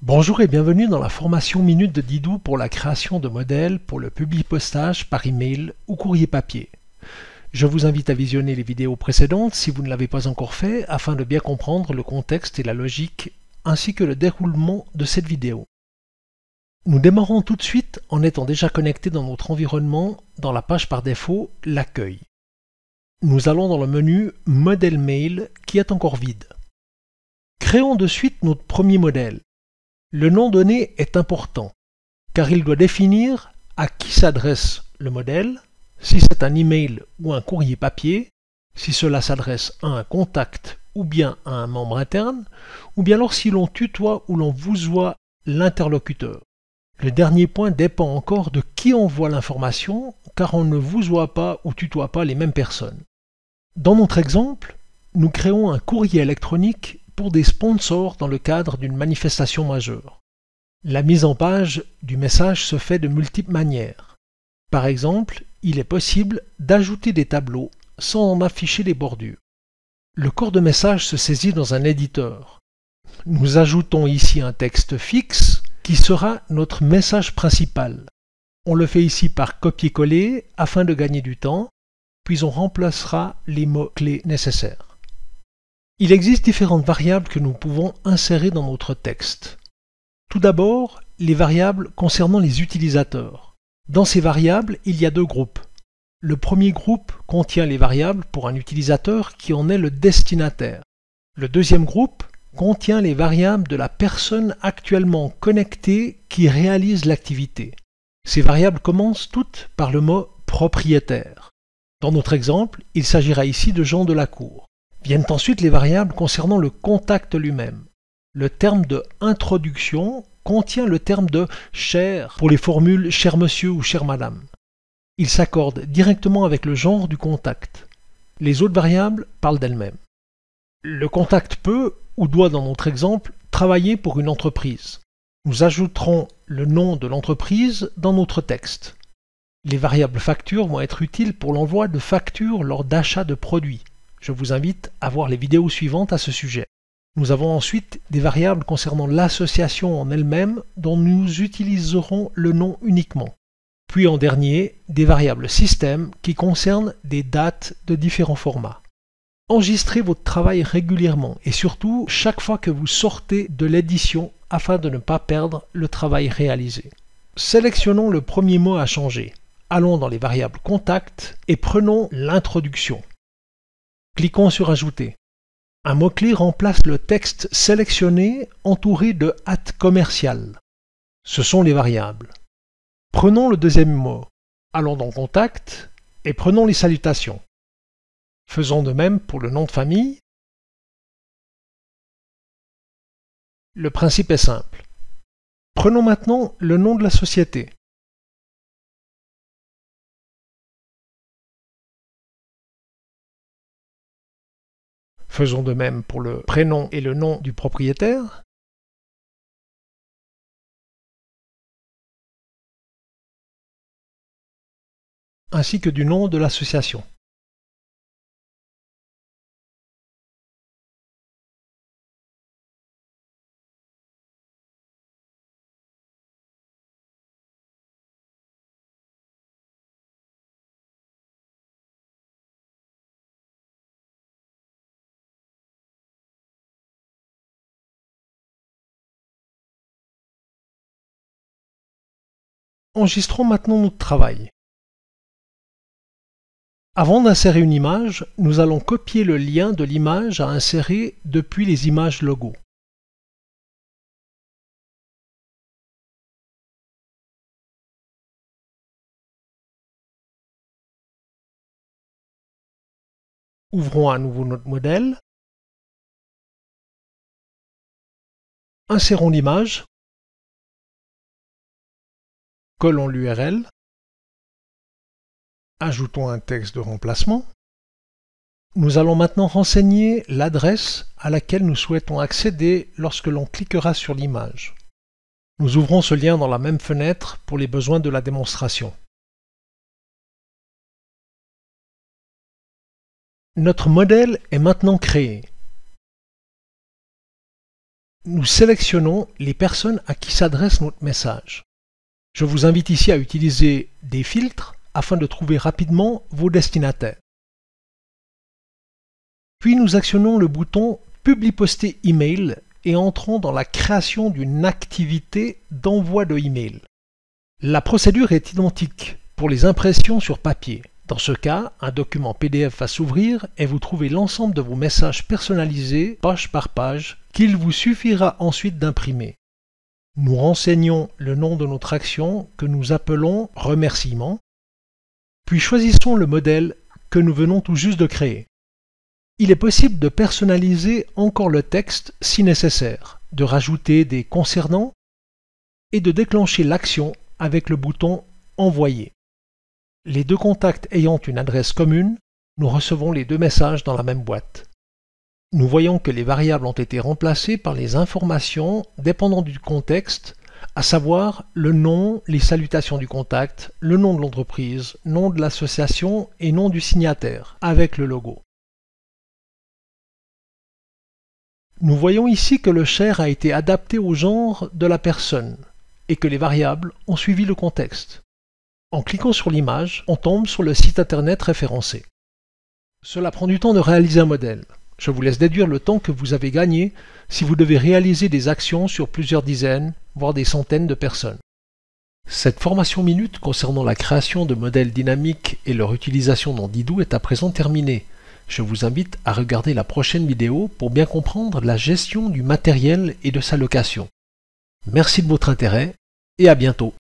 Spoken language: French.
Bonjour et bienvenue dans la formation Minute de Didou pour la création de modèles pour le publipostage par email ou courrier papier. Je vous invite à visionner les vidéos précédentes si vous ne l'avez pas encore fait afin de bien comprendre le contexte et la logique ainsi que le déroulement de cette vidéo. Nous démarrons tout de suite en étant déjà connectés dans notre environnement dans la page par défaut L'accueil. Nous allons dans le menu Modèle Mail qui est encore vide. Créons de suite notre premier modèle. Le nom donné est important, car il doit définir à qui s'adresse le modèle, si c'est un email ou un courrier papier, si cela s'adresse à un contact ou bien à un membre interne, ou bien alors si l'on tutoie ou l'on vouvoie l'interlocuteur. Le dernier point dépend encore de qui envoie l'information, car on ne vouvoie pas ou tutoie pas les mêmes personnes. Dans notre exemple, nous créons un courrier électronique pour des sponsors dans le cadre d'une manifestation majeure. La mise en page du message se fait de multiples manières. Par exemple, il est possible d'ajouter des tableaux sans en afficher les bordures. Le corps de message se saisit dans un éditeur. Nous ajoutons ici un texte fixe qui sera notre message principal. On le fait ici par copier-coller afin de gagner du temps, puis on remplacera les mots-clés nécessaires. Il existe différentes variables que nous pouvons insérer dans notre texte. Tout d'abord, les variables concernant les utilisateurs. Dans ces variables, il y a deux groupes. Le premier groupe contient les variables pour un utilisateur qui en est le destinataire. Le deuxième groupe contient les variables de la personne actuellement connectée qui réalise l'activité. Ces variables commencent toutes par le mot propriétaire. Dans notre exemple, il s'agira ici de Jean de la Cour. Viennent ensuite les variables concernant le contact lui-même. Le terme de introduction contient le terme de cher pour les formules cher monsieur ou cher madame. Il s'accorde directement avec le genre du contact. Les autres variables parlent d'elles-mêmes. Le contact peut ou doit dans notre exemple travailler pour une entreprise. Nous ajouterons le nom de l'entreprise dans notre texte. Les variables factures vont être utiles pour l'envoi de factures lors d'achat de produits. Je vous invite à voir les vidéos suivantes à ce sujet. Nous avons ensuite des variables concernant l'association en elle-même dont nous utiliserons le nom uniquement. Puis en dernier, des variables système qui concernent des dates de différents formats. Enregistrez votre travail régulièrement et surtout chaque fois que vous sortez de l'édition afin de ne pas perdre le travail réalisé. Sélectionnons le premier mot à changer. Allons dans les variables contact et prenons l'introduction. Cliquons sur Ajouter. Un mot-clé remplace le texte sélectionné entouré de @commercial. Ce sont les variables. Prenons le deuxième mot. Allons dans Contact et prenons les salutations. Faisons de même pour le nom de famille. Le principe est simple. Prenons maintenant le nom de la société. Faisons de même pour le prénom et le nom du propriétaire. Ainsi que du nom de l'association. Enregistrons maintenant notre travail. Avant d'insérer une image, nous allons copier le lien de l'image à insérer depuis les images logo. Ouvrons à nouveau notre modèle. Insérons l'image. Collons l'URL. Ajoutons un texte de remplacement. Nous allons maintenant renseigner l'adresse à laquelle nous souhaitons accéder lorsque l'on cliquera sur l'image. Nous ouvrons ce lien dans la même fenêtre pour les besoins de la démonstration. Notre modèle est maintenant créé. nous sélectionnons les personnes à qui s'adresse notre message. Je vous invite ici à utiliser des filtres afin de trouver rapidement vos destinataires. Puis nous actionnons le bouton « Publier poster email » et entrons dans la création d'une activité d'envoi de email. La procédure est identique pour les impressions sur papier. Dans ce cas, un document PDF va s'ouvrir et vous trouvez l'ensemble de vos messages personnalisés, page par page, qu'il vous suffira ensuite d'imprimer. Nous renseignons le nom de notre action que nous appelons « Remerciement », puis choisissons le modèle que nous venons tout juste de créer. Il est possible de personnaliser encore le texte si nécessaire, de rajouter des concernants et de déclencher l'action avec le bouton « Envoyer ». Les deux contacts ayant une adresse commune, nous recevons les deux messages dans la même boîte. Nous voyons que les variables ont été remplacées par les informations dépendant du contexte, à savoir le nom, les salutations du contact, le nom de l'entreprise, nom de l'association et nom du signataire, avec le logo. Nous voyons ici que le share a été adapté au genre de la personne et que les variables ont suivi le contexte. En cliquant sur l'image, on tombe sur le site internet référencé. Cela prend du temps de réaliser un modèle. Je vous laisse déduire le temps que vous avez gagné si vous devez réaliser des actions sur plusieurs dizaines, voire des centaines de personnes. Cette formation minute concernant la création de modèles dynamiques et leur utilisation dans Didoo est à présent terminée. Je vous invite à regarder la prochaine vidéo pour bien comprendre la gestion du matériel et de sa location. Merci de votre intérêt et à bientôt.